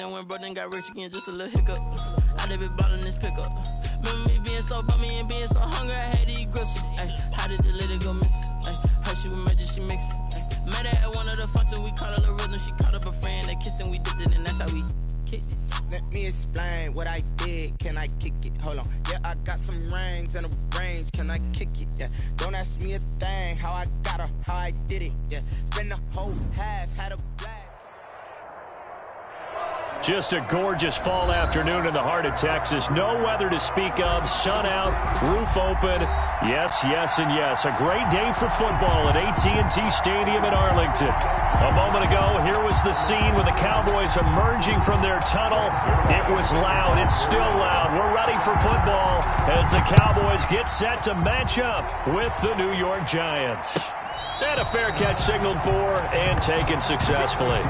and went broke and got rich again, just a little hiccup. I did be ballin' this pickup. Remember me being so bummy and being so hungry, I had to eat gristle. Ay, how did the lady go miss? Ay, how she was magic, she mixed. Met her at one of the functions, we caught her the rhythm. She caught up a friend, they kissed and we dipped it, and that's how we kicked it. Let me explain what I did. Can I kick it? Hold on. Yeah, I got some rings and a range. Can I kick it? Yeah. Don't ask me a thing. How I got her, how I did it. Yeah. Spend the whole half, had a blast. Just a gorgeous fall afternoon in the heart of Texas. No weather to speak of. Sun out, roof open. Yes, yes, and yes. A great day for football at AT&T Stadium in Arlington. A moment ago, here was the scene with the Cowboys emerging from their tunnel. It was loud. It's still loud. We're ready for football as the Cowboys get set to match up with the New York Giants. And a fair catch signaled for and taken successfully.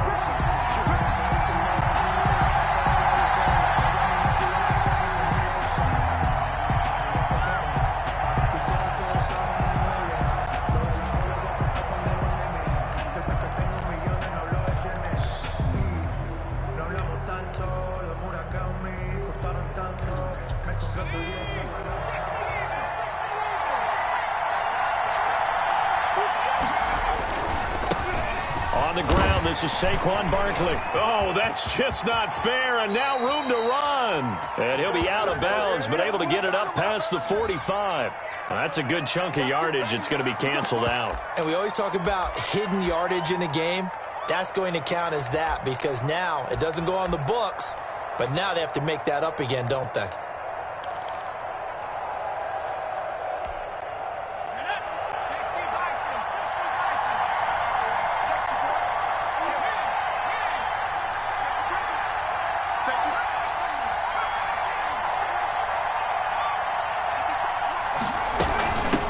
This is Saquon Barkley. Oh, that's just not fair, and now room to run. And he'll be out of bounds, but able to get it up past the 45. That's a good chunk of yardage. It's going to be canceled out. And we always talk about hidden yardage in a game. That's going to count as that because now it doesn't go on the books, but now they have to make that up again, don't they?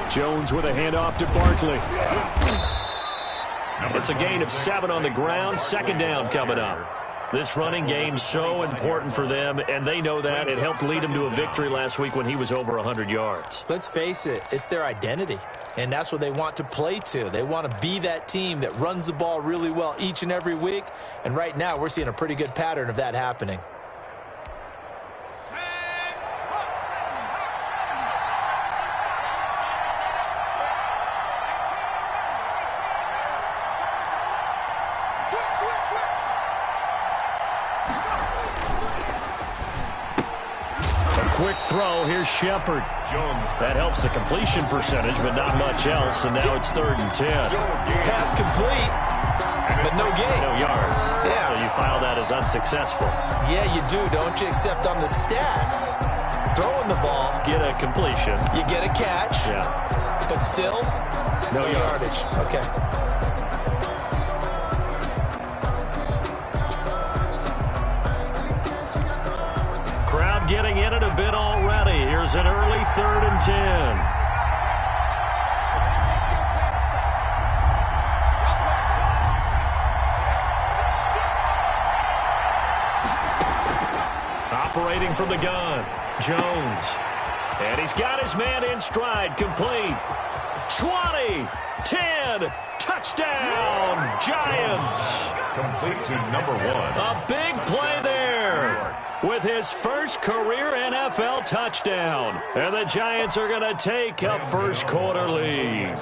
Jones with a handoff to Barkley. It's a gain of 7 on the ground. Second down coming up. This running game's so important for them, and they know that. It helped lead them to a victory last week when he was over 100 yards. Let's face it, it's their identity, and that's what they want to play to. They want to be that team that runs the ball really well each and every week, and right now we're seeing a pretty good pattern of that happening. Quick throw. Here's Shepard. That helps the completion percentage, but not much else. And now it's 3rd and 10. Pass complete, but no gain. No yards. Yeah. So you file that as unsuccessful. Yeah, you do, don't you? Except on the stats, throwing the ball. Get a completion. You get a catch. Yeah. But still, no yardage. Okay. Getting in it a bit already. Here's an early 3rd and 10. Operating from the gun, Jones. And he's got his man in stride, complete. 20, 10, touchdown, Giants. Complete to number 1. A big play there with his first career NFL touchdown. And the Giants are going to take a first-quarter lead.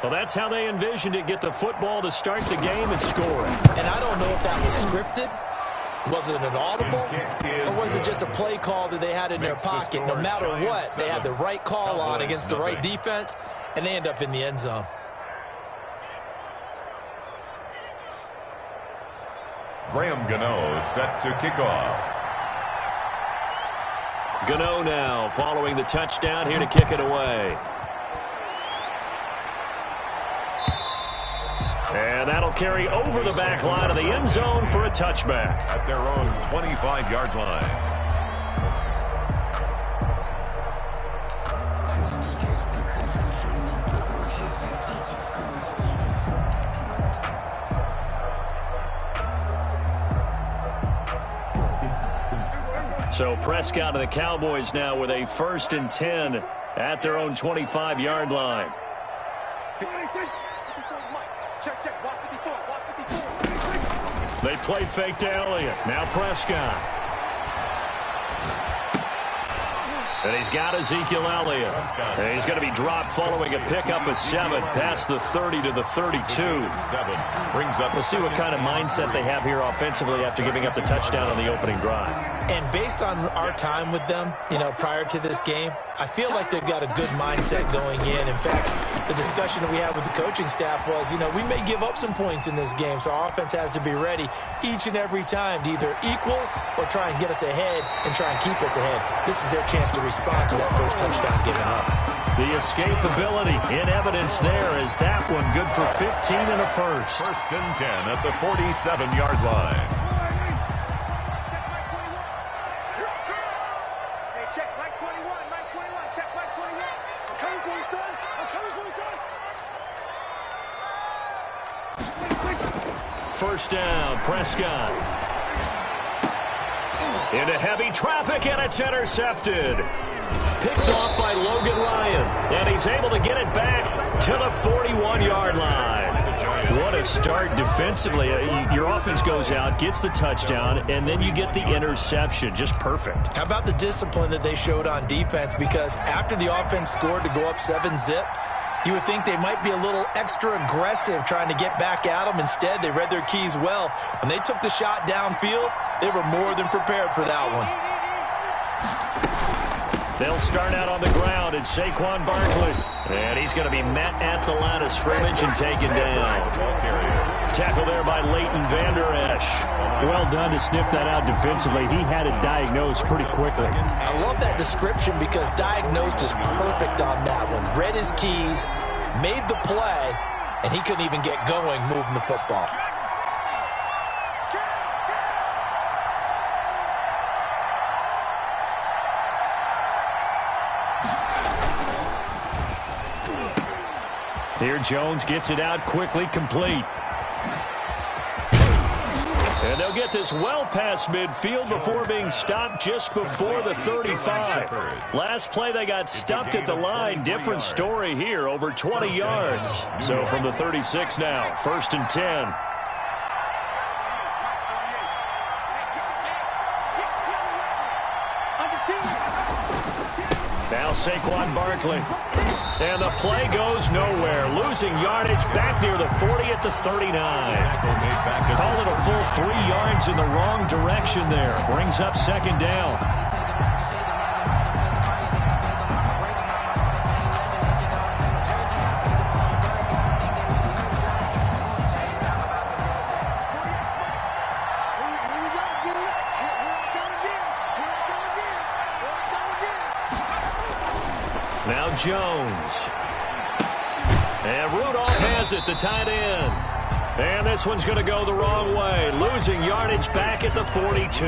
Well, that's how they envisioned it, get the football to start the game and score it. And I don't know if that was scripted. Was it an audible? Or was it just a play call that they had in their pocket? No matter what, they had the right call on against the right defense, and they end up in the end zone. Graham Gano set to kick off. Gano now following the touchdown here to kick it away. And that'll carry over the back line of the end zone for a touchback. At their own 25-yard line. So Prescott and the Cowboys now with a 1st and 10 at their own 25-yard line. They play fake to Elliott. Now Prescott. And he's got Ezekiel Elliott. And he's going to be dropped following a pickup of 7 past the 30 to the 32. We'll see what kind of mindset they have here offensively after giving up the touchdown on the opening drive. And based on our time with them, prior to this game, I feel like they've got a good mindset going in. In fact, the discussion that we had with the coaching staff was, we may give up some points in this game, so our offense has to be ready each and every time to either equal or try and get us ahead and try and keep us ahead. This is their chance to respond to that first touchdown given up. The escapability in evidence there is that one good for 15 and a first. 1st and 10 at the 47-yard line. First down, Prescott. Into heavy traffic, and it's intercepted. Picked off by Logan Ryan, and he's able to get it back to the 41-yard line. What a start defensively. Your offense goes out, gets the touchdown, and then you get the interception. Just perfect. How about the discipline that they showed on defense? Because after the offense scored to go up 7-zip, you would think they might be a little extra aggressive trying to get back at them. Instead, they read their keys well. When they took the shot downfield, they were more than prepared for that one. They'll start out on the ground. It's Saquon Barkley. And he's going to be met at the line of scrimmage and taken down. Tackle there by Leighton Vander Esch. Well done to sniff that out defensively. He had it diagnosed pretty quickly. I love that description because diagnosed is perfect on that one. Read his keys, made the play, and he couldn't even get going moving the football. Here Jones gets it out quickly, complete. And they'll get this well past midfield before being stopped just before the 35. Last play they got stuffed at the line. Different story here, over 20 yards. So from the 36 now, 1st and 10. Now Saquon Barkley. And the play goes nowhere. Losing yardage back near the 40 at the 39. Call it a full 3 yards in the wrong direction there. Brings up 2nd down. Now Jones. And Rudolph has it, the tight end. And this one's going to go the wrong way. Losing yardage back at the 42.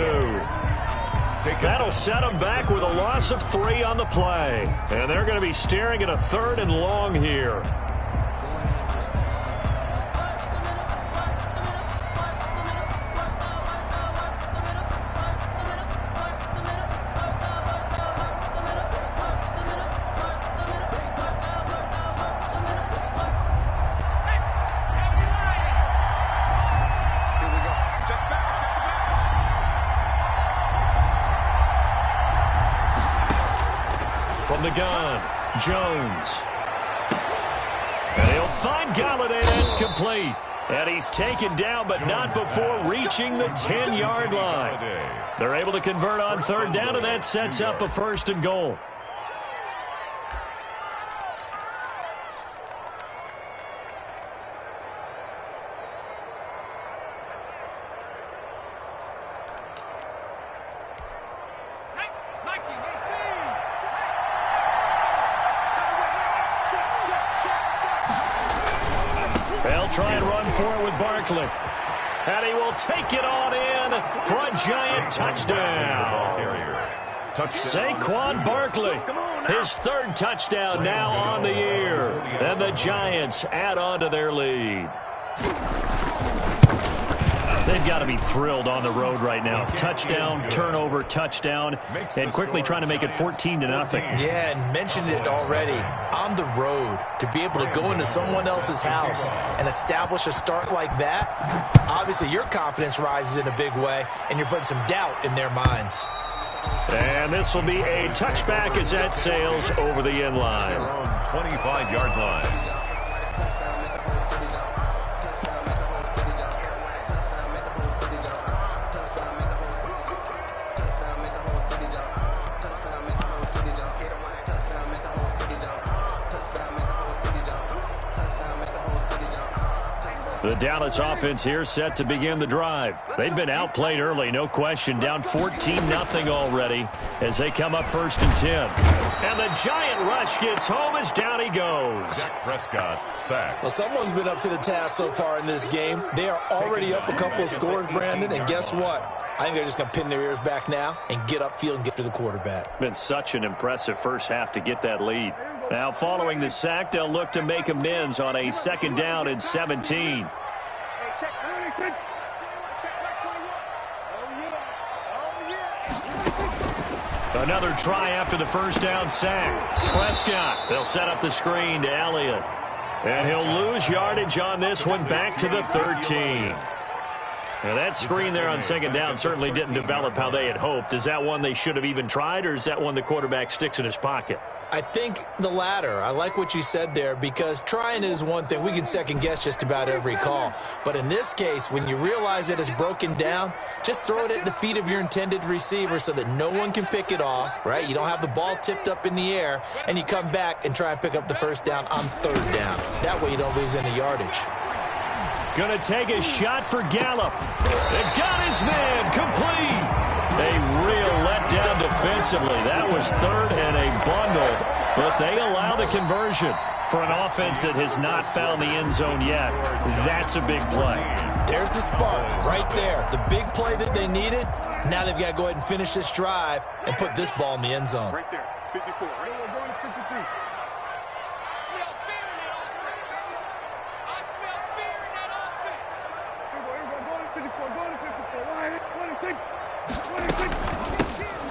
That'll set them back with a loss of 3 on the play. And they're going to be staring at a 3rd and long here. The gun, Jones. And he'll find Galladay. That's complete. And he's taken down, but not before reaching the 10-yard line. They're able to convert on 3rd down, and that sets up a 1st and goal. Try and run for it with Barkley. And he will take it on in for a Giant touchdown. Saquon Barkley, his 3rd touchdown now on the year. And the Giants add on to their lead. They've got to be thrilled on the road right now. Touchdown, turnover, touchdown, and quickly trying to make it 14-0. Yeah, and mentioned it already. On the road, to be able to go into someone else's house and establish a start like that, obviously your confidence rises in a big way, and you're putting some doubt in their minds. And this will be a touchback as that sails over the end line. 25-yard line. The Dallas offense here set to begin the drive. They've been outplayed early, no question. Down 14-0 already as they come up 1st and 10. And the giant rush gets home as down he goes. Dak Prescott sacked. Well, someone's been up to the task so far in this game. They are already up a couple of scores, Brandon, and guess what? I think they're just going to pin their ears back now and get upfield and get to the quarterback. Been such an impressive first half to get that lead. Now, following the sack, they'll look to make amends on a 2nd down and 17. Another try after the first down sack. Prescott, they'll set up the screen to Elliott. And he'll lose yardage on this one back to the 13. Now, that screen there on 2nd down certainly didn't develop how they had hoped. Is that one they should have even tried, or is that one the quarterback sticks in his pocket? I think the latter. I like what you said there, because trying it is one thing. We can second-guess just about every call. But in this case, when you realize that it's broken down, just throw it at the feet of your intended receiver so that no one can pick it off, right? You don't have the ball tipped up in the air, and you come back and try and pick up the 1st down on 3rd down. That way you don't lose any yardage. Gonna take a shot for Gallup. They've got his man complete. A real letdown defensively. That was 3rd and a bundle, but they allow the conversion for an offense that has not found the end zone yet. That's a big play. There's the spark right there. The big play that they needed. Now they've got to go ahead and finish this drive and put this ball in the end zone. Right there, 54. Right? Going to 53.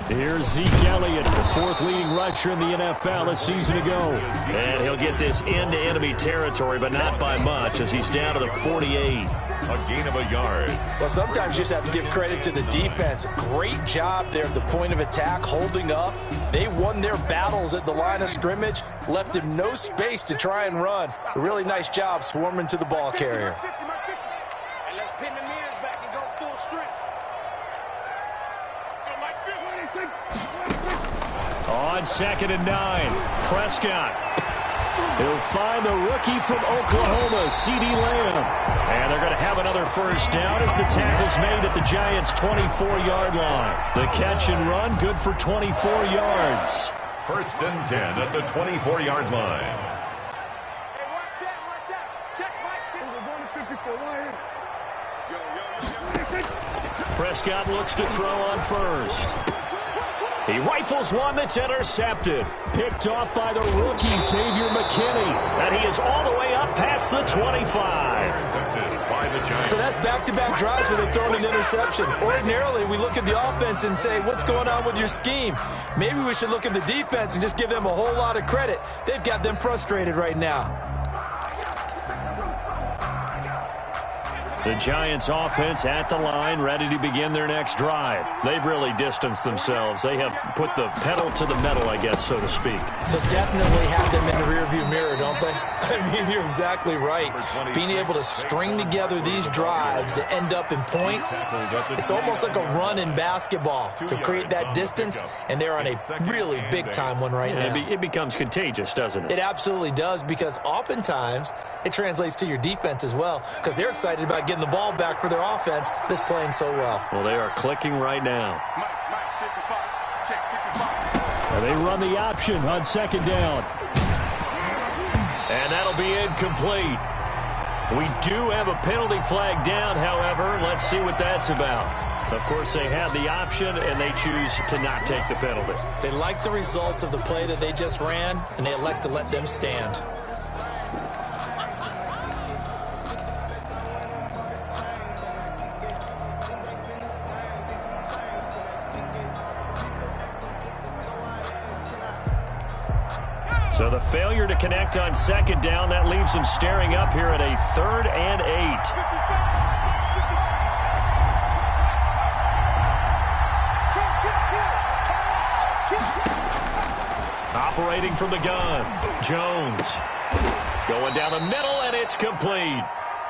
Here's Zeke Elliott, the 4th leading rusher in the NFL a season ago. And he'll get this into enemy territory, but not by much, as he's down to the 48. A gain of a yard. Well, sometimes you just have to give credit to the defense. Great job there at the point of attack, holding up. They won their battles at the line of scrimmage, left him no space to try and run. A really nice job swarming to the ball carrier. And let's pin the mirrors back and go full strength. On 2nd and 9, Prescott. He'll find the rookie from Oklahoma, CeeDee Lamb. And they're going to have another 1st down as the tackle's made at the Giants' 24-yard line. The catch and run, good for 24 yards. 1st and 10 at the 24-yard line. Hey, watch that. Check, Mike. We're going to 54. Yo. Prescott looks to throw on 1st. He rifles one that's intercepted. Picked off by the rookie, Xavier McKinney. And he is all the way up past the 25. So that's back-to-back drives where they've thrown an interception. Ordinarily, we look at the offense and say, what's going on with your scheme? Maybe we should look at the defense and just give them a whole lot of credit. They've got them frustrated right now. The Giants offense at the line, ready to begin their next drive. They've really distanced themselves. They have put the pedal to the metal, I guess, so to speak. So definitely have them in the rearview mirror, don't they? I mean, you're exactly right. Being able to string together these drives that end up in points, it's almost like a run in basketball to create that distance, and they're on a really big-time one right now. It becomes contagious, doesn't it? It absolutely does, because oftentimes it translates to your defense as well, because they're excited about getting the ball back for their offense that's playing so well. Well, they are clicking right now. And they run the option on 2nd down. And that'll be incomplete. We do have a penalty flag down, however. Let's see what that's about. Of course, they had the option, and they choose to not take the penalty. They like the results of the play that they just ran, and they elect to let them stand. So the failure to connect on second down, that leaves them staring up here at a 3rd and 8. Operating from the gun, Jones. Going down the middle, and it's complete.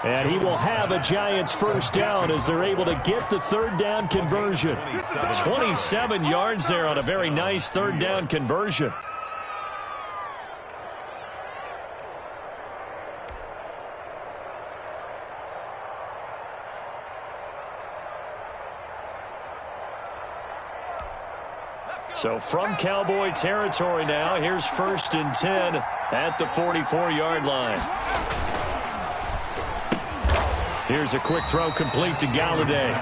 And he will have a Giants first down as they're able to get the 3rd down conversion. 27 yards there on a very nice 3rd down conversion. So from Cowboy territory now, here's 1st and 10 at the 44-yard line. Here's a quick throw complete to Galladay.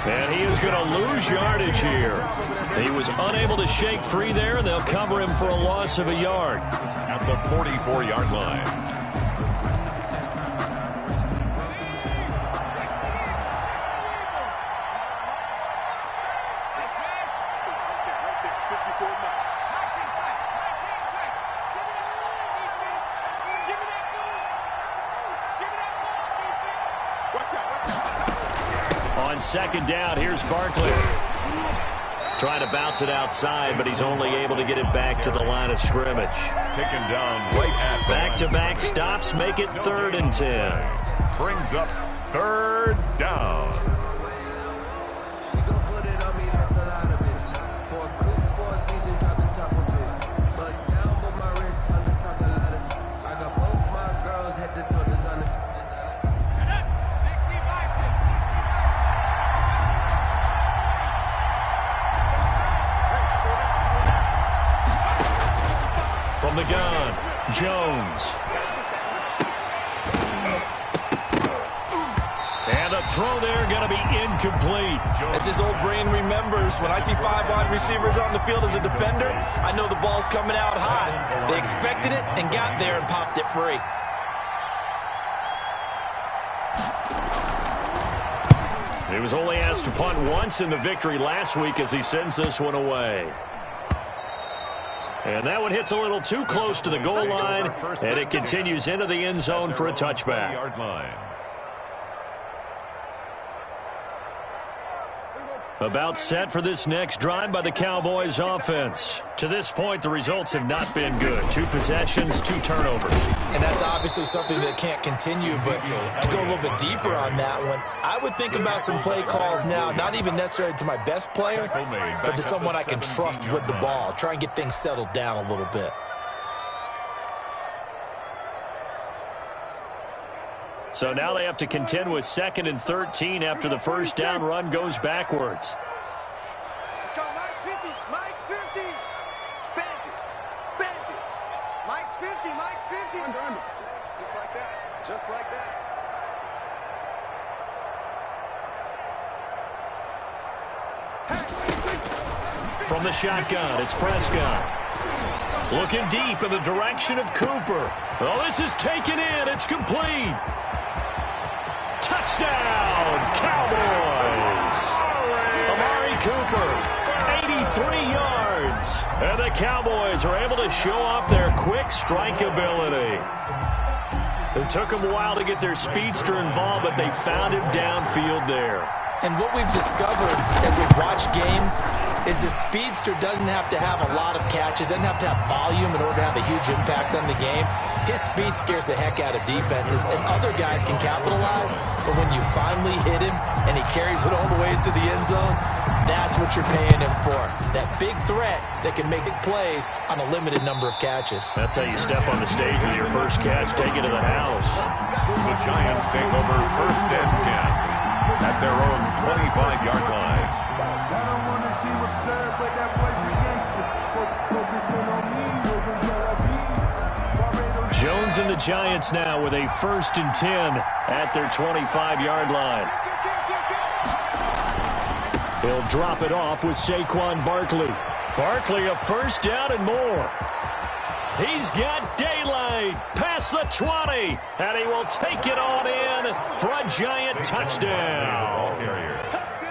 And he is going to lose yardage here. He was unable to shake free there, and they'll cover him for a loss of a yard. At the 44-yard line. On second down, here's Barkley. Trying to bounce it outside, but he's only able to get it back to the line of scrimmage. Taken down right at back-to-back stops make it 3rd and 10. Brings up 3rd down. From the gun, Jones. And the throw there going to be incomplete. As his old brain remembers, when I see 5 wide receivers on the field as a defender, I know the ball's coming out high. They expected it and got there and popped it free. He was only asked to punt once in the victory last week as he sends this one away. And that one hits a little too close to the goal line, and it continues into the end zone for a touchback. About set for this next drive by the Cowboys offense. To this point, the results have not been good. 2 possessions, 2 turnovers. And that's obviously something that can't continue, but to go a little bit deeper on that one, I would think about some play calls now, not even necessarily to my best player, but to someone I can trust with the ball. Try and get things settled down a little bit. So now they have to contend with 2nd and 13 after the first down run goes backwards. Let's go, Mike 50, Mike 50. Bend it, bend it. Mike's 50, Mike's 50. Under. Just like that, just like that. From the shotgun, it's Prescott. Looking deep in the direction of Cooper. Oh, this is taken in. It's complete. Touchdown, Cowboys. Amari Cooper, 83 yards. And the Cowboys are able to show off their quick strike ability. It took them a while to get their speedster involved, but they found him downfield there. And what we've discovered as we've watched games is the speedster doesn't have to have a lot of catches, doesn't have to have volume in order to have a huge impact on the game. His speed scares the heck out of defenses, and other guys can capitalize. But when you finally hit him and he carries it all the way into the end zone, that's what you're paying him for. That big threat that can make big plays on a limited number of catches. That's how you step on the stage with your first catch, take it to the house. The Giants take over 1st and 10. At their own 25-yard line. Jones and the Giants now with a 1st and 10 at their 25-yard line. He'll drop it off with Saquon Barkley. Barkley a first down and more. He's got daylight past the 20, and he will take it on in for a Giant touchdown.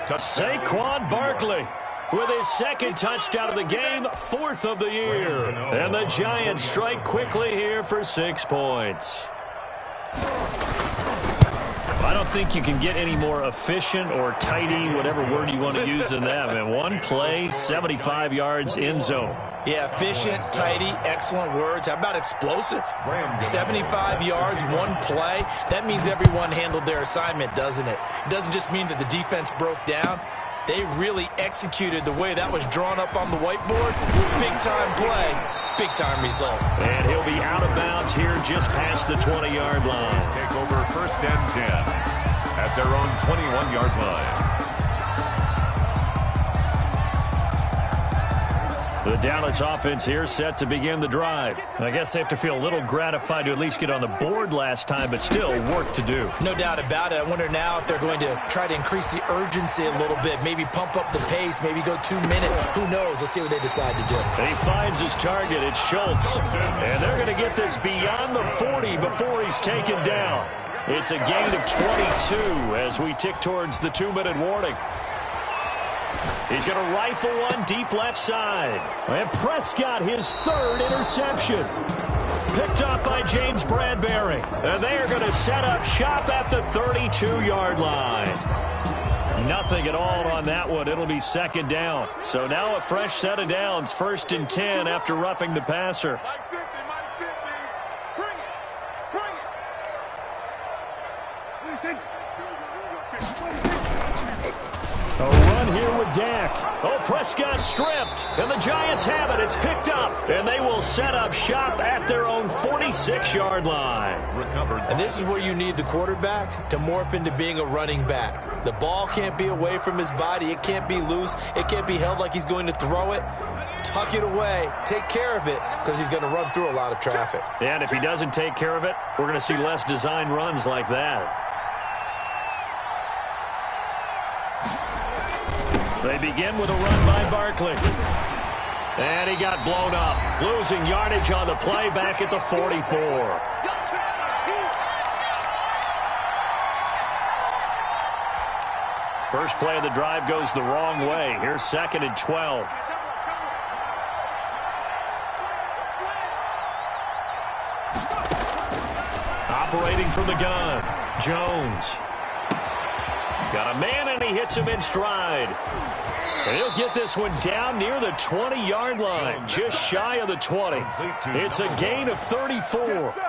Saquon Barkley. with his second touchdown of the game, 4th of the year. And the Giants strike quickly here for 6 points. I don't think you can get any more efficient or tidy, whatever word you want to use in that. And one play, 75 yards in zone. Yeah, efficient, tidy, excellent words. How about explosive? 75 yards, one play. That means everyone handled their assignment, doesn't it? It doesn't just mean that the defense broke down. They really executed the way that was drawn up on the whiteboard. Big-time play, big-time result. And he'll be out of bounds here just past the 20-yard line. Take over 1st and 10 at their own 21-yard line. The Dallas offense here set to begin the drive. I guess they have to feel a little gratified to at least get on the board last time, but still work to do. No doubt about it. I wonder now if they're going to try to increase the urgency a little bit, maybe pump up the pace, maybe go 2 minutes. Who knows? Let's see what they decide to do. He finds his target. It's Schultz. And they're going to get this beyond the 40 before he's taken down. It's a gain of 22 as we tick towards the 2-minute warning. He's going to rifle one deep left side. And Prescott, his 3rd interception. Picked up by James Bradbury. And they are going to set up shop at the 32-yard line. Nothing at all on that one. It'll be 2nd down. So now a fresh set of downs. 1st and 10 after roughing the passer. A run here with Dak. Oh, Prescott stripped. And the Giants have it. It's picked up. And they will set up shop at their own 46-yard line. And this is where you need the quarterback to morph into being a running back. The ball can't be away from his body. It can't be loose. It can't be held like he's going to throw it. Tuck it away. Take care of it because he's going to run through a lot of traffic. And if he doesn't take care of it, we're going to see less design runs like that. They begin with a run by Barkley. And he got blown up. Losing yardage on the play back at the 44. First play of the drive goes the wrong way. Here's 2nd and 12. Operating from the gun, Jones. Got a man, and he hits him in stride. And he'll get this one down near the 20-yard line, just shy of the 20. It's a gain of 34.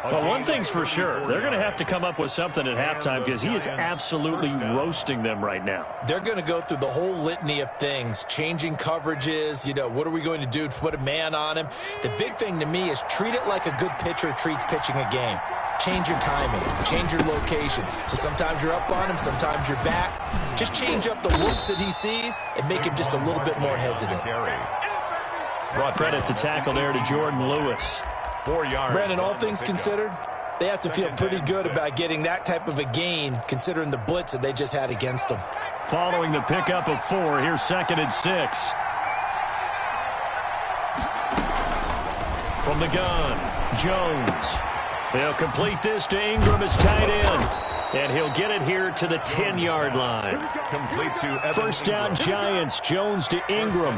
Well, one thing's for sure. They're going to have to come up with something at halftime because he is absolutely roasting them right now. They're going to go through the whole litany of things, changing coverages, what are we going to do to put a man on him? The big thing to me is treat it like a good pitcher treats pitching a game. Change your timing, change your location. So sometimes you're up on him, sometimes you're back. Just change up the looks that he sees and make him just a little bit more hesitant. Credit the tackle there to Jordan Lewis. 4 yards. Brandon, all things considered, they have to feel pretty good about getting that type of a gain considering the blitz that they just had against them. Following the pickup of 4, here's 2nd and 6. From the gun, Jones. He'll complete this to Ingram as tight end. And he'll get it here to the 10-yard line. Complete to Evan 1st down, Ingram. Giants. Jones to Ingram.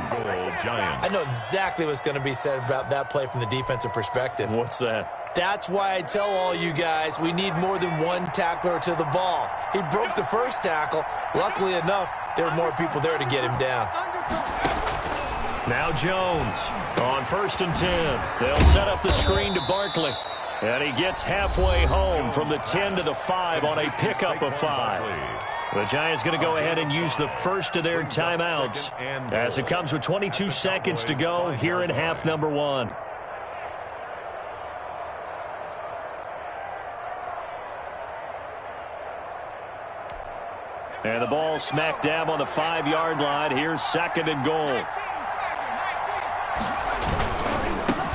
Giants. I know exactly what's going to be said about that play from the defensive perspective. What's that? That's why I tell all you guys we need more than one tackler to the ball. He broke the first tackle. Luckily enough, there were more people there to get him down. Now Jones on 1st and 10. They'll set up the screen to Barkley. And he gets halfway home from the 10 to the 5 on a pickup of 5. The Giants going to go ahead and use the first of their timeouts as it comes with 22 seconds to go here in half number 1. And the ball smack dab on the 5-yard line. Here's 2nd and goal.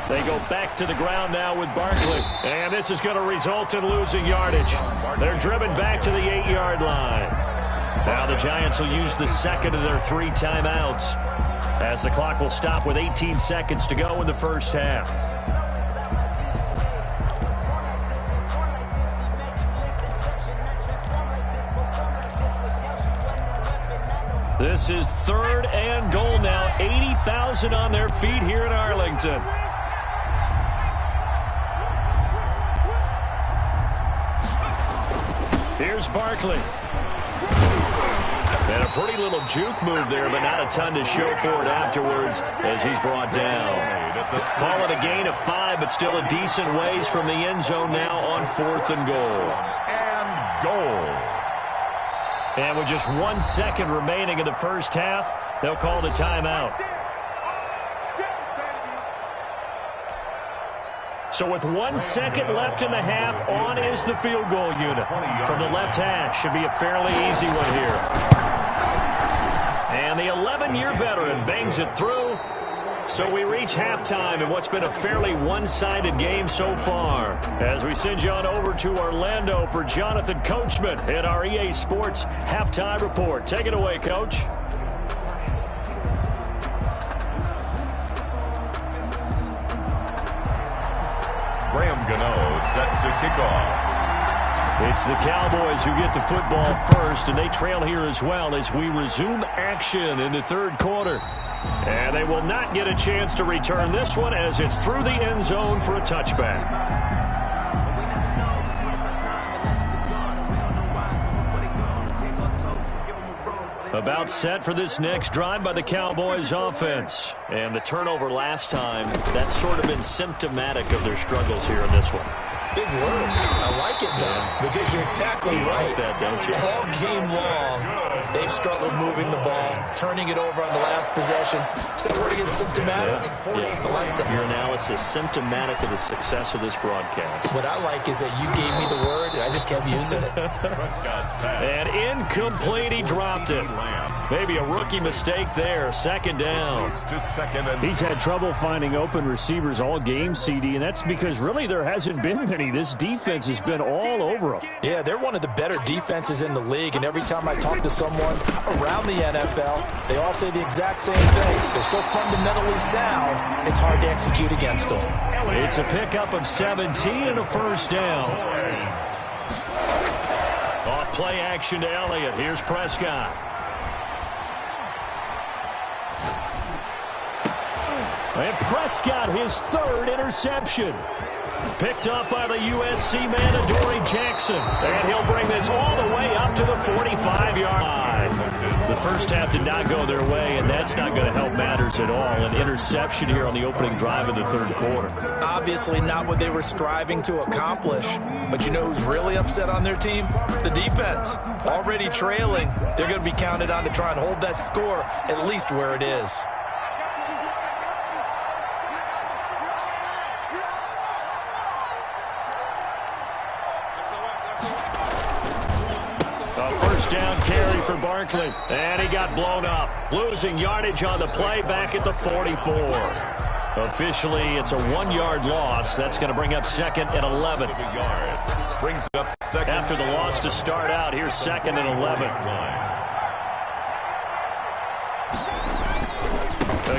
They go back to the ground now with Barkley. And this is going to result in losing yardage. They're driven back to the 8-yard line. Now the Giants will use the 2nd of their 3 timeouts as the clock will stop with 18 seconds to go in the first half. This is 3rd and goal now 30,000 on their feet here in Arlington. Here's Barkley. And a pretty little juke move there, but not a ton to show for it afterwards as he's brought down. Call it a gain of 5, but still a decent ways from the end zone now on 4th and goal. And goal. And with just 1 second remaining in the first half, they'll call the timeout. So with 1 second left in the half, on is the field goal unit. From the left hash, should be a fairly easy one here. And the 11-year veteran bangs it through. So we reach halftime in what's been a fairly one-sided game so far. As we send you on over to Orlando for Jonathan Coachman in our EA Sports Halftime Report. Take it away, Coach. Graham Gano set to kick off. It's the Cowboys who get the football first, and they trail here as well as we resume action in the third quarter. And they will not get a chance to return this one as it's through the end zone for a touchback. About set for this next drive by the Cowboys offense. And the turnover last time, that's sort of been symptomatic of their struggles here in this one. Big word. I like it, though, because you're exactly right. Like that, don't you? All game long, they've struggled moving the ball, turning it over on the last possession. Is that word again, symptomatic? Yeah. I like that. Your analysis, symptomatic of the success of this broadcast. What I like is that you gave me the word, and I just kept using it. And incomplete, he dropped it. Maybe a rookie mistake there, second down. He's had trouble finding open receivers all game, CD, and that's because really there hasn't been many. This defense has been all over them. Yeah, they're one of the better defenses in the league, and every time I talk to someone around the NFL, they all say the exact same thing. They're so fundamentally sound, it's hard to execute against them. It's a pickup of 17 and a first down. Off play action to Elliott. Here's Prescott. And Prescott, his third interception. Picked up by the USC man, Adoree Jackson. And he'll bring this all the way up to the 45-yard line. The first half did not go their way, and that's not going to help matters at all. An interception here on the opening drive of the third quarter. Obviously not what they were striving to accomplish. But you know who's really upset on their team? The defense. Already trailing. They're going to be counted on to try and hold that score at least where it is. Down carry for Barkley, and he got blown up. Losing yardage on the play back at the 44. Officially, it's a 1-yard loss. That's going to bring up second and 11. Brings up second. After the loss to start out, here's second and 11.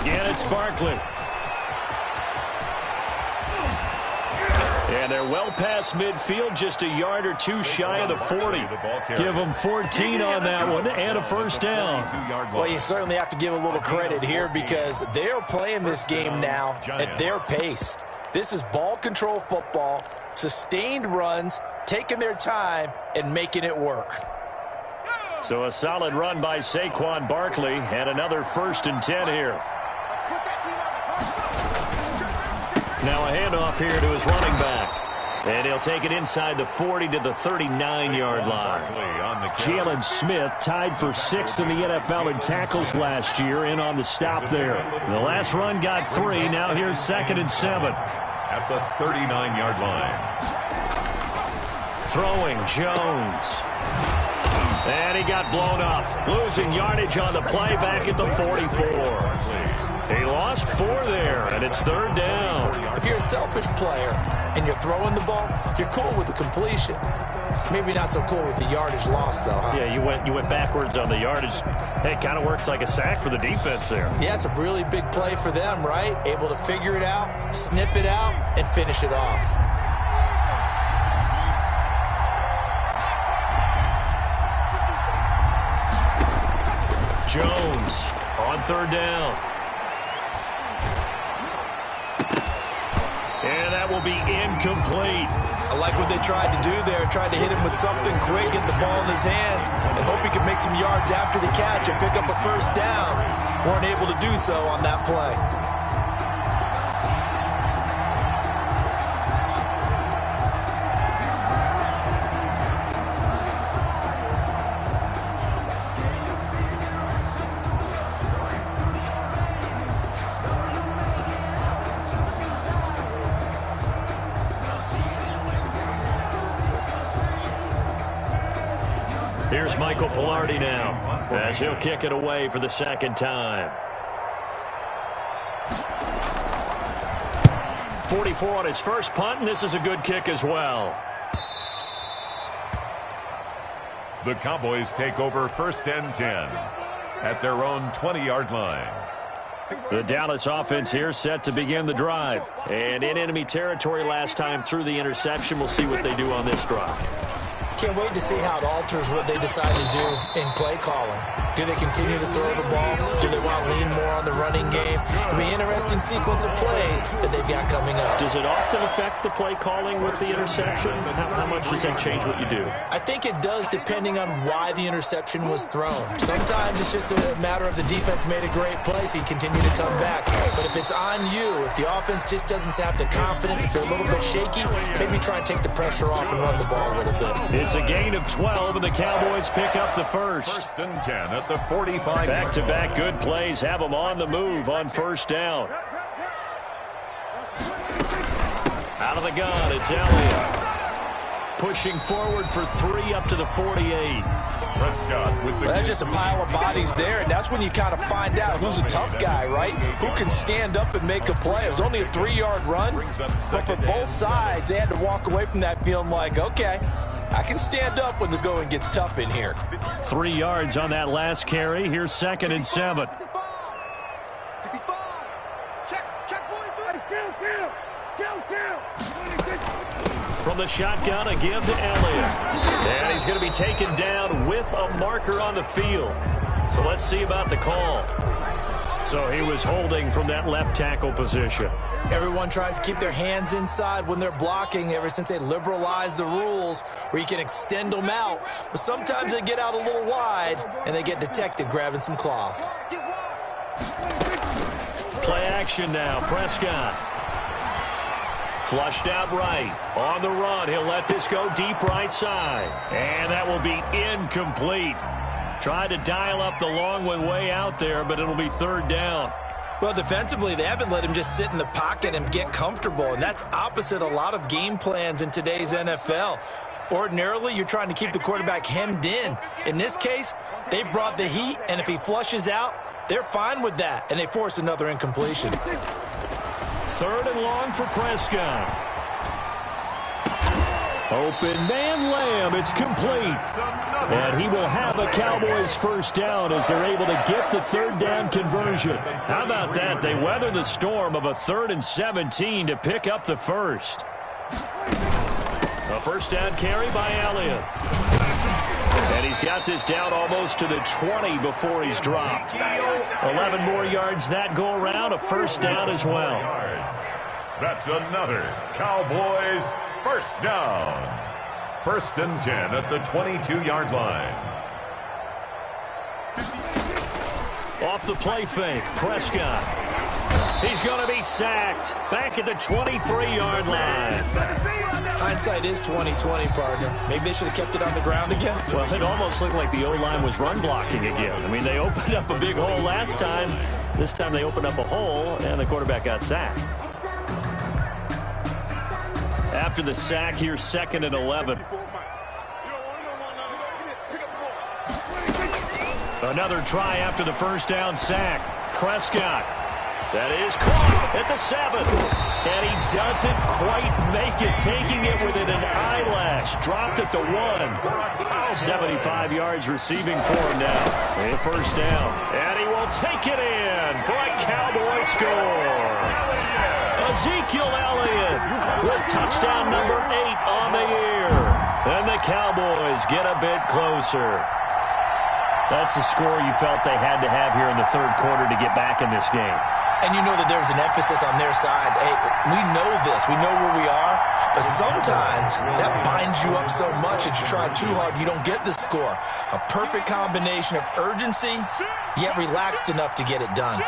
Again, it's Barkley. And they're well past midfield, just a yard or two shy of the 40. Give them 14 on that one and a first down. Well, you certainly have to give a little credit here because they're playing this game now at their pace. This is ball control football, sustained runs, taking their time and making it work. So a solid run by Saquon Barkley and another 1st and 10 here. Now a handoff here to his running back. And he'll take it inside the 40 to the 39-yard line. Jalen Smith tied for 6th in the NFL in tackles last year, in on the stop there. The last run got 3. Now here's 2nd and 7. At the 39-yard line. Throwing Jones. And he got blown up. Losing yardage on the play back at the 44. He lost 4 there, and it's 3rd down. If you're a selfish player and you're throwing the ball, you're cool with the completion. Maybe not so cool with the yardage loss, though, huh? Yeah, you went backwards on the yardage. Hey, it kind of works like a sack for the defense there. Yeah, it's a really big play for them, right? Able to figure it out, sniff it out, and finish it off. Jones on 3rd down. And that will be incomplete. I like what they tried to do there. Tried to hit him with something quick, get the ball in his hands, and hope he could make some yards after the catch and pick up a first down. Weren't able to do so on that play. Here's Michael Pilardi now, as he'll kick it away for the second time. 44 on his first punt, and this is a good kick as well. The Cowboys take over 1st and 10 at their own 20-yard line. The Dallas offense here set to begin the drive. And in enemy territory last time through the interception. We'll see what they do on this drive. Can't wait to see how it alters what they decide to do in play calling. Do they continue to throw the ball? Do they want to lean more on the running game? It'll be an interesting sequence of plays that they've got coming up. Does it often affect the play calling with the interception? How much does that change what you do? I think it does, depending on why the interception was thrown. Sometimes it's just a matter of the defense made a great play, so you continue to come back. But if it's on you, if the offense just doesn't have the confidence, if they're a little bit shaky, maybe try and take the pressure off and run the ball a little bit. It's a gain of 12, and the Cowboys pick up the first. 1st and 10 at the 45. Back-to-back good plays have them on the move on first down. Out of the gun, it's Elliott. Pushing forward for 3 up to the 48. Prescott with the Well, that's just a pile of bodies there, and that's when you kind of find out who's a tough guy, right? Who can stand up and make a play. It was only a 3-yard run, but for both sides, they had to walk away from that feeling like, okay, I can stand up when the going gets tough in here. 3 yards on that last carry. Here's 2nd and 7. From the shotgun, a give to Elliott. And he's going to be taken down with a marker on the field. So let's see about the call. So he was holding from that left tackle position. Everyone tries to keep their hands inside when they're blocking ever since they liberalized the rules where you can extend them out. But sometimes they get out a little wide and they get detected grabbing some cloth. Play action now. Prescott. Flushed out right. On the run. He'll let this go deep right side. And that will be incomplete. Tried to dial up the long one way out there, but it'll be 3rd down. Well, defensively, they haven't let him just sit in the pocket and get comfortable, and that's opposite a lot of game plans in today's NFL. Ordinarily, you're trying to keep the quarterback hemmed in. In this case, they brought the heat, and if he flushes out, they're fine with that, and they force another incompletion. 3rd and long for Prescott. Open man Lamb. It's complete. And he will have a Cowboys first down as they're able to get the 3rd down conversion. How about that? They weather the storm of a 3rd and 17 to pick up the first. A first down carry by Elliott. And he's got this down almost to the 20 before he's dropped. 11 more yards that go around. A first down as well. That's another Cowboys first down. 1st and 10 at the 22-yard line. Off the play fake, Prescott. He's going to be sacked. Back at the 23-yard line. Hindsight is 20/20, partner. Maybe they should have kept it on the ground again. Well, it almost looked like the O-line was run blocking again. I mean, they opened up a big hole last time. This time they opened up a hole, and the quarterback got sacked. After the sack, here's 2nd and 11. Another try after the first down sack. Prescott. That is caught at the 7. And he doesn't quite make it, taking it within an eyelash. Dropped at the 1. 75 yards receiving for him now. And a first down. And he will take it in for a Cowboy score. Ezekiel Elliott with touchdown number 8 on the year. And the Cowboys get a bit closer. That's a score you felt they had to have here in the 3rd quarter to get back in this game. And you know that there's an emphasis on their side. Hey, we know this. We know where we are. But sometimes that binds you up so much that you try too hard, you don't get the score. A perfect combination of urgency, yet relaxed enough to get it done.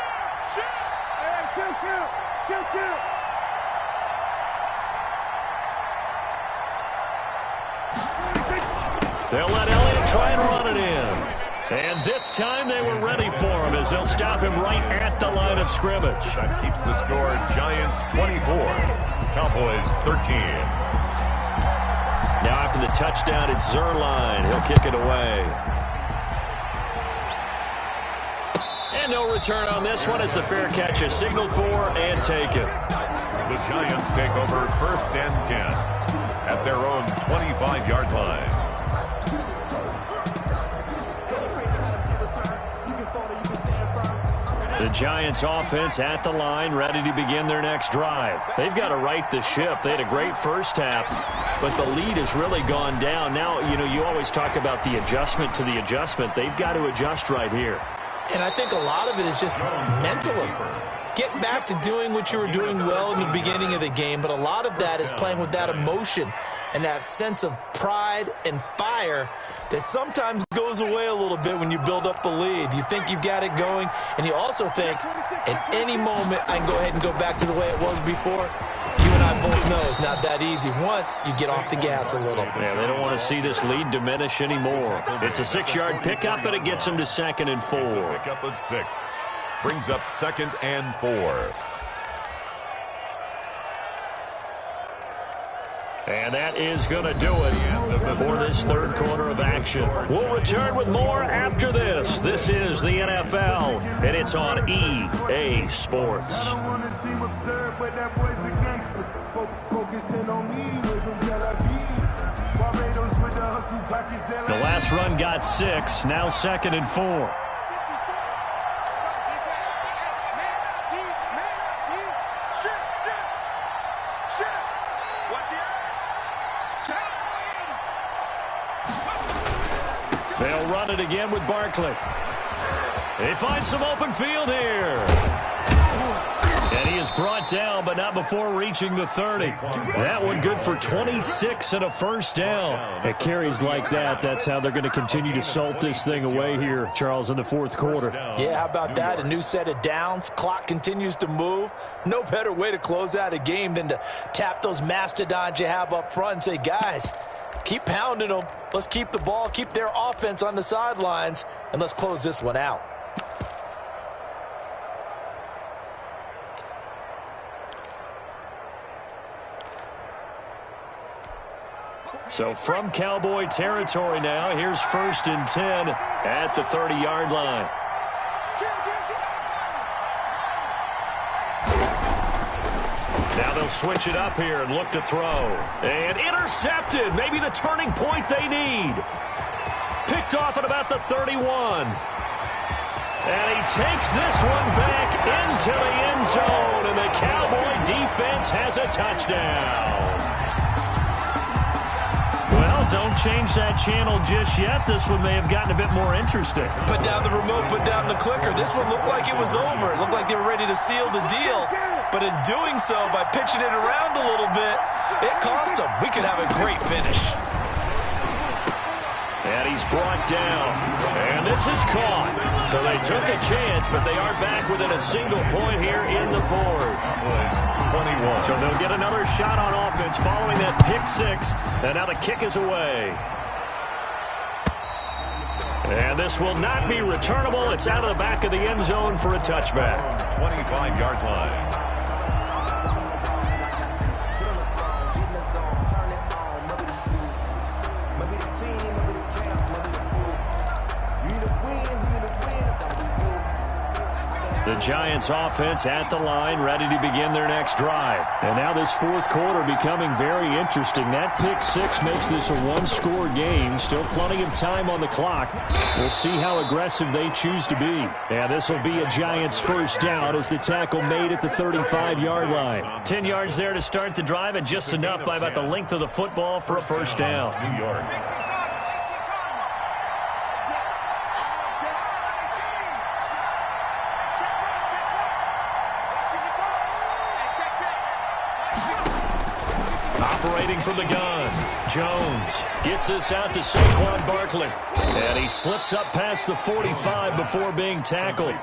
They'll let Elliott try and run it in. And this time they were ready for him as they'll stop him right at the line of scrimmage. That keeps the score Giants 24, Cowboys 13. Now after the touchdown, it's Zerline. He'll kick it away. And no return on this one as the fair catch is signaled for and taken. The Giants take over 1st and 10 at their own 25-yard line. The Giants offense at the line, ready to begin their next drive. They've got to right the ship. They had a great first half, but the lead has really gone down. Now, you always talk about the adjustment to the adjustment. They've got to adjust right here. And I think a lot of it is just mentally. Get back to doing what you were doing well in the beginning of the game, but a lot of that is playing with that emotion and that sense of pride and fire that sometimes goes away a little bit when you build up the lead. You think you've got it going, and you also think at any moment I can go ahead and go back to the way it was before. You and I both know it's not that easy once you get off the gas a little. Yeah, they don't want to see this lead diminish anymore. It's a 6-yard pickup, but it gets them to 2nd and 4. Pickup of 6. Brings up 2nd and 4. And that is going to do it for this third quarter of action. We'll return with more after this. This is the NFL, and it's on EA Sports. The last run got 6, now 2nd and 4. They'll run it again with Barkley. They find some open field here. And he is brought down, but not before reaching the 30. That one good for 26 and a first down. At carries like that, that's how they're going to continue to salt this thing away here, Charles, in the fourth quarter. Yeah, how about that? A new set of downs. Clock continues to move. No better way to close out a game than to tap those mastodons you have up front and say, guys, keep pounding them. Let's keep the ball, keep their offense on the sidelines, and let's close this one out. So from Cowboy territory now, here's 1st and 10 at the 30-yard line. Now they'll switch it up here and look to throw. And intercepted. Maybe the turning point they need. Picked off at about the 31. And he takes this one back into the end zone. And the Cowboy defense has a touchdown. Well, don't change that channel just yet. This one may have gotten a bit more interesting. Put down the remote, put down the clicker. This one looked like it was over. It looked like they were ready to seal the deal. But in doing so, by pitching it around a little bit, it cost them. We could have a great finish. And he's brought down. And this is caught. So they took a chance, but they are back within a single point here in the fourth. 21. So they'll get another shot on offense following that pick 6. And now the kick is away. And this will not be returnable. It's out of the back of the end zone for a touchback. 25-yard line. The Giants offense at the line, ready to begin their next drive. And now this fourth quarter becoming very interesting. That pick 6 makes this a one-score game. Still plenty of time on the clock. We'll see how aggressive they choose to be. And this will be a Giants first down as the tackle made at the 35-yard line. 10 yards there to start the drive, and just enough by about the length of the football for a first down. New York. Operating from the gun, Jones gets this out to Saquon Barkley. And he slips up past the 45 before being tackled.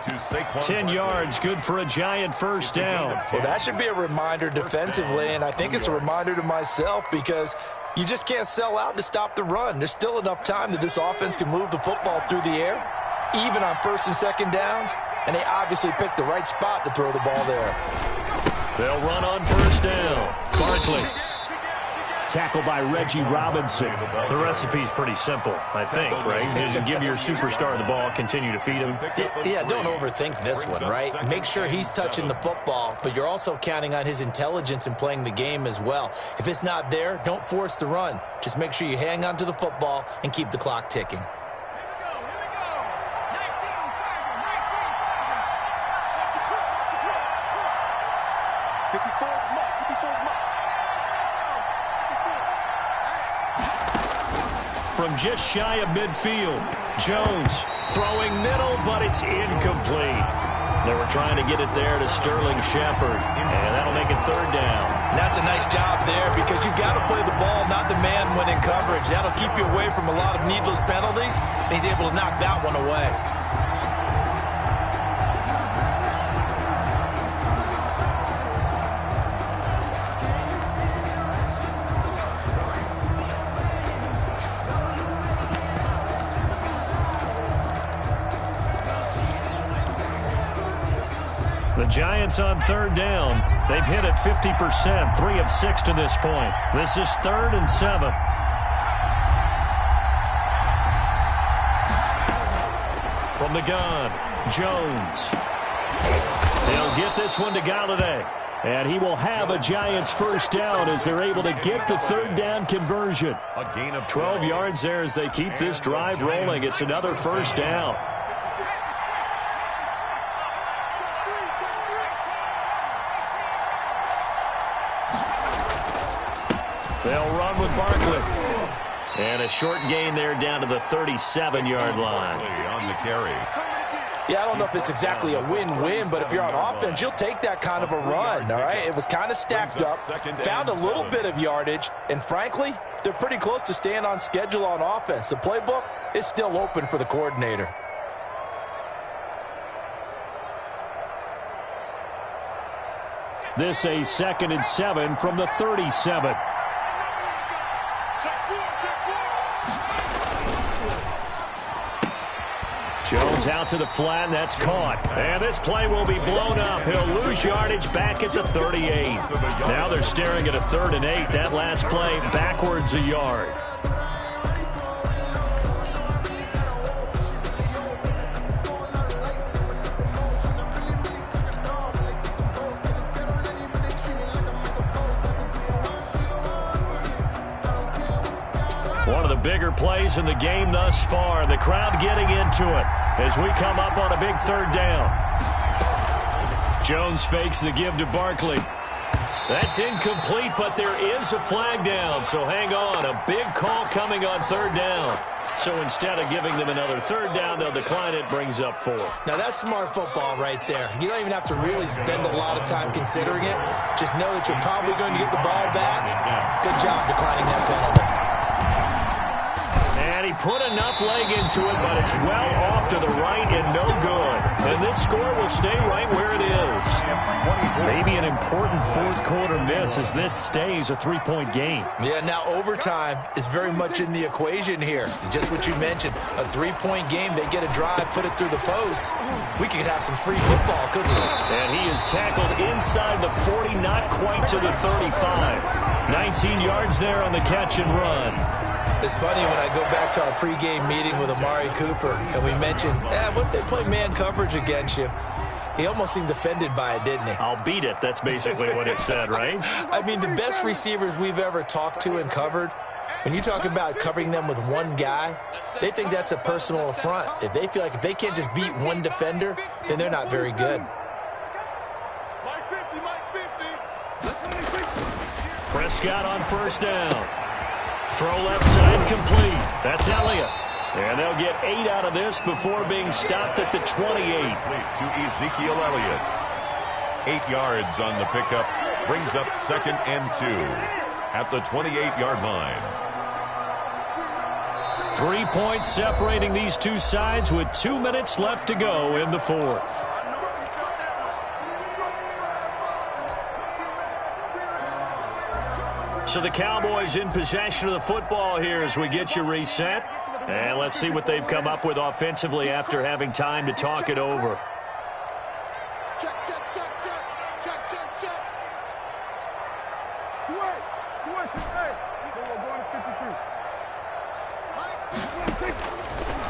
10 yards, good for a Giant first down. Well, that should be a reminder defensively, and I think it's a reminder to myself because you just can't sell out to stop the run. There's still enough time that this offense can move the football through the air, even on first and second downs, and they obviously picked the right spot to throw the ball there. They'll run on first down. Barkley. Tackled by Reggie Robinson. The recipe's pretty simple, I think, right? Just give your superstar the ball, continue to feed him. Yeah, don't overthink this one, right? Make sure he's touching the football, but you're also counting on his intelligence in playing the game as well. If it's not there, don't force the run. Just make sure you hang on to the football and keep the clock ticking. From just shy of midfield, Jones throwing middle, but it's incomplete. They were trying to get it there to Sterling Shepard, and that'll make it third down. And that's a nice job there because you've got to play the ball, not the man when in coverage. That'll keep you away from a lot of needless penalties, and he's able to knock that one away. The Giants on third down. They've hit it 50%, 3 of 6 to this point. This is 3rd and 7. From the gun, Jones. He'll get this one to Galladay. And he will have a Giants first down as they're able to get the third down conversion. A gain of 12 yards there as they keep this drive rolling. It's another first down. They'll run with Barkley. And a short gain there down to the 37-yard line. On the carry. Yeah, I don't know if it's exactly a win-win, but if you're on offense, you'll take that kind of a run, all right? It was kind of stacked up, found a little bit of yardage, and frankly, they're pretty close to staying on schedule on offense. The playbook is still open for the coordinator. This a 2nd and 7 from the 37. Jones out to the flat, and that's caught. And this play will be blown up. He'll lose yardage back at the 38. Now they're staring at a 3rd and 8. That last play backwards a yard. One of the bigger plays in the game thus far. The crowd getting into it as we come up on a big third down. Jones fakes the give to Barkley. That's incomplete, but there is a flag down, so hang on. A big call coming on third down. So instead of giving them another third down, they'll decline it, brings up 4. Now, that's smart football right there. You don't even have to really spend a lot of time considering it. Just know that you're probably going to get the ball back. Good job declining that penalty. And he put enough leg into it, but it's well off to the right and no good. And this score will stay right where it is. Maybe an important fourth quarter miss as this stays a 3-point game. Yeah, now overtime is very much in the equation here. Just what you mentioned, a 3-point game. They get a drive, put it through the post. We could have some free football, couldn't we? And he is tackled inside the 40, not quite to the 35. 19 yards there on the catch and run. It's funny when I go back to our pregame meeting with Amari Cooper, and we mentioned, what if they play man coverage against you? He almost seemed offended by it, didn't he? I'll beat it. That's basically what it said, right? I mean, the best receivers we've ever talked to and covered, when you talk about covering them with one guy, they think that's a personal affront. If they feel like if they can't just beat one defender, then they're not very good. Prescott on first down. Throw left side complete. That's Elliott. And they'll get 8 out of this before being stopped at the 28. To Ezekiel Elliott. 8 yards on the pickup. Brings up 2nd and 2. at the 28-yard line. 3 points separating these two sides with 2 minutes left to go in the fourth. So the Cowboys in possession of the football here as we get you reset. And let's see what they've come up with offensively after having time to talk it over. Check, check, check, check. Check, check, check. Sweat. Sweat today. So we're going to 53.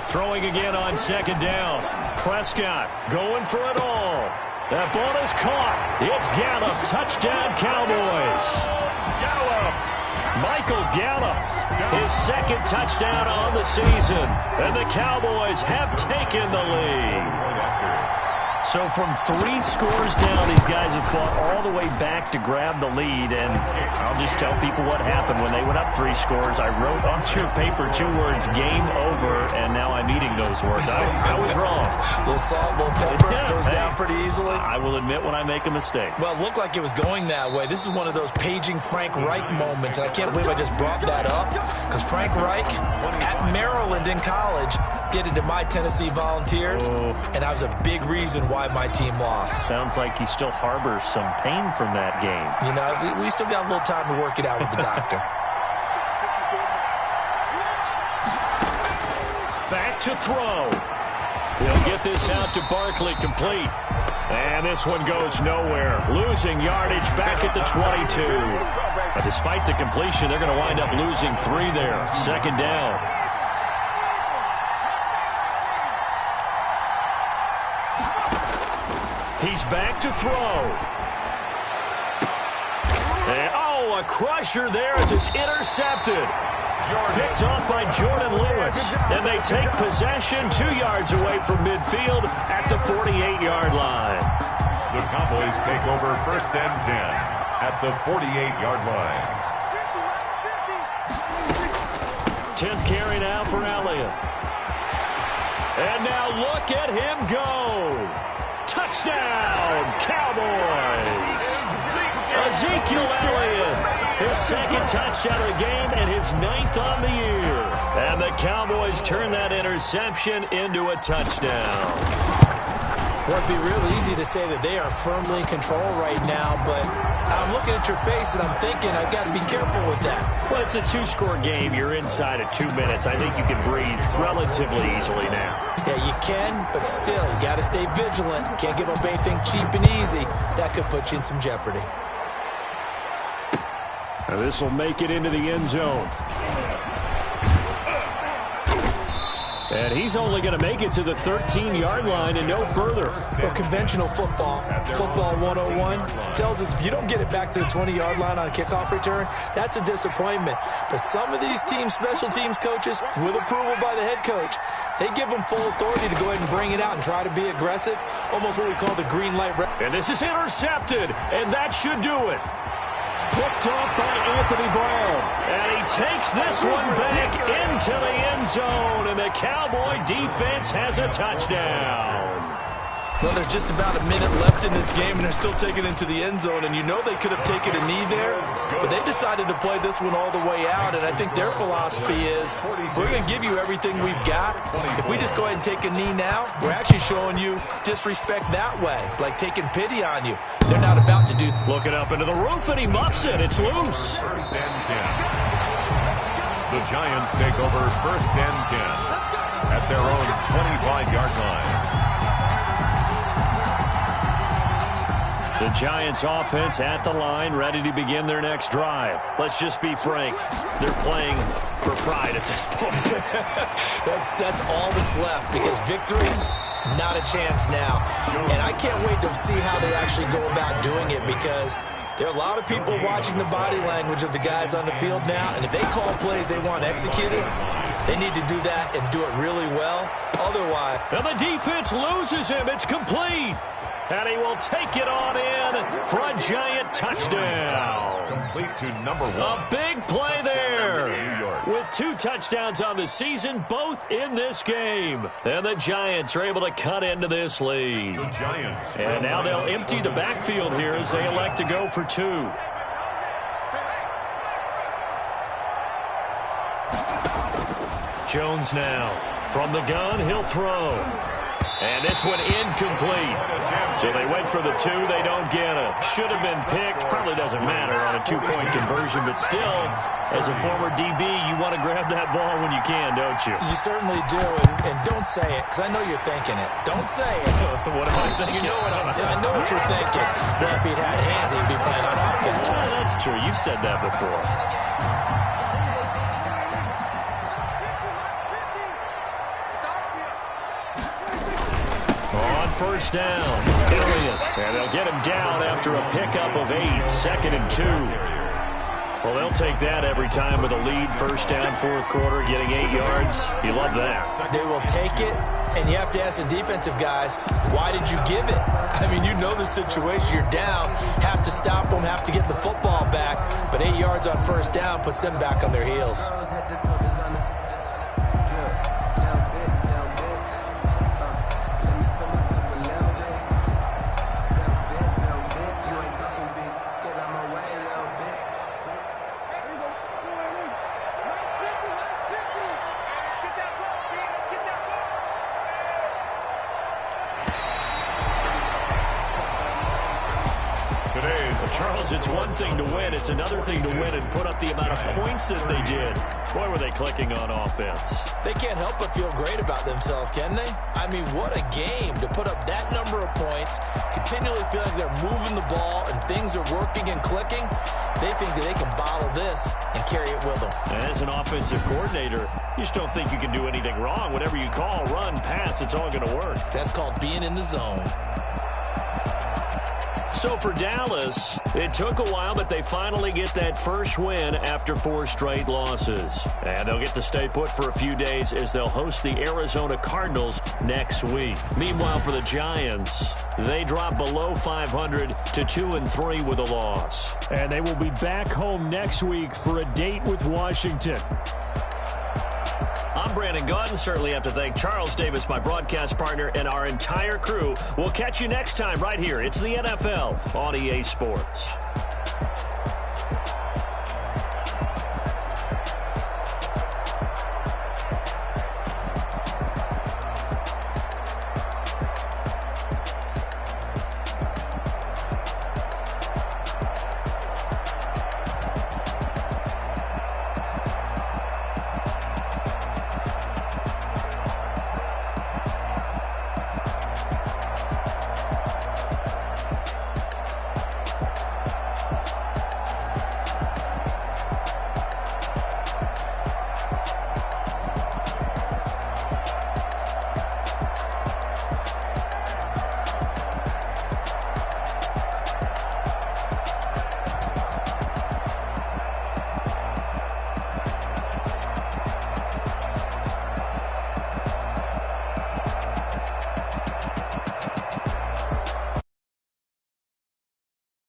Throwing again on second down. Prescott going for it all. That ball is caught. It's Gallup. Touchdown, Cowboys. Michael Gallup, his second touchdown on the season. And the Cowboys have taken the lead. So from 3 scores down, these guys have fought all the way back to grab the lead. And I'll just tell people what happened when they went up 3 scores. I wrote onto your paper 2 words, game over, and now I'm eating those words. I was wrong. A little salt, a little pepper, goes down pretty easily. I will admit when I make a mistake. Well, it looked like it was going that way. This is one of those paging Frank Reich moments, and I can't believe I just brought that up, because Frank Reich at Maryland in college did it to my Tennessee Volunteers, and that was a big reason why my team lost. Sounds like he still harbors some pain from that game. You know, we still got a little time to work it out with the doctor. Back to throw. He'll get this out to Barkley, complete. And this one goes nowhere. Losing yardage back at the 22. But despite the completion, they're going to wind up losing 3 there. Second down. He's back to throw. And, a crusher there as it's intercepted. Picked off by Jordan Lewis. And they take possession 2 yards away from midfield at the 48-yard line. The Cowboys take over 1st and 10 at the 48-yard line. 10th carry now for Elliott. And now look at him go. Touchdown, Cowboys. Ezekiel Elliott, his second touchdown of the game and his 9th on the year. And the Cowboys turn that interception into a touchdown. Well, it'd be real easy to say that they are firmly in control right now, but I'm looking at your face and I'm thinking I've got to be careful with that. Well, it's a 2-score game. You're inside of 2 minutes. I think you can breathe relatively easily now. Yeah, you can, but still, you got to stay vigilant. Can't give up anything cheap and easy. That could put you in some jeopardy. Now this will make it into the end zone. And he's only going to make it to the 13-yard line and no further. Well, conventional football 101, tells us if you don't get it back to the 20-yard line on a kickoff return, that's a disappointment. But some of these teams, special teams coaches, with approval by the head coach, they give them full authority to go ahead and bring it out and try to be aggressive, almost what we call the green light. And this is intercepted, and that should do it. Picked off by Anthony Brown. And he takes this one back into the end zone. And the Cowboy defense has a touchdown. Well, there's just about a minute left in this game, and they're still taking it into the end zone. And you know they could have taken a knee there, but they decided to play this one all the way out. And I think their philosophy is, we're going to give you everything we've got. If we just go ahead and take a knee now, we're actually showing you disrespect that way, like taking pity on you. They're not about to do. Looking up into the roof, and he muffs it. It's loose. 1st and 10. The Giants take over 1st and 10 at their own 25-yard line. The Giants offense at the line, ready to begin their next drive. Let's just be frank. They're playing for pride at this point. That's all that's left, because victory, not a chance now. And I can't wait to see how they actually go about doing it, because there are a lot of people watching the body language of the guys on the field now, and if they call plays they want executed, they need to do that and do it really well. Otherwise... And the defense loses him. It's complete. And he will take it on in for a Giant touchdown. Complete to number 1. A big play there. With 2 touchdowns on the season, both in this game. And the Giants are able to cut into this lead. The Giants. And now they'll empty the backfield here as they elect to go for 2. Jones now. From the gun, he'll throw. And this one incomplete. So they went for the 2. They don't get it. Should have been picked. Probably doesn't matter on a 2-point conversion. But still, as a former DB, you want to grab that ball when you can, don't you? You certainly do. And don't say it, because I know you're thinking it. Don't say it. What am I thinking? You know I know what you're thinking. Well, if he'd had hands, he'd be playing on offense. Well, that's true. You've said that before. First down, Elliott, and they'll get him down after a pickup of 8, 2nd and 2. Well, they'll take that every time with a lead, first down, fourth quarter, getting 8 yards. You love that. They will take it, and you have to ask the defensive guys, why did you give it? I mean, you know the situation. You're down, have to stop them, have to get the football back, but 8 yards on first down puts them back on their heels. Charles, it's one thing to win. It's another thing to win and put up the amount of points that they did. Boy, were they clicking on offense. They can't help but feel great about themselves, can they? I mean, what a game to put up that number of points, continually feel like they're moving the ball and things are working and clicking. They think that they can bottle this and carry it with them. And as an offensive coordinator, you just don't think you can do anything wrong. Whatever you call, run, pass, it's all going to work. That's called being in the zone. So for Dallas, it took a while, but they finally get that first win after 4 straight losses. And they'll get to stay put for a few days as they'll host the Arizona Cardinals next week. Meanwhile, for the Giants, they drop below 500 to 2-3 with a loss. And they will be back home next week for a date with Washington. I'm Brandon Gaudin. Certainly have to thank Charles Davis, my broadcast partner, and our entire crew. We'll catch you next time right here. It's the NFL on EA Sports.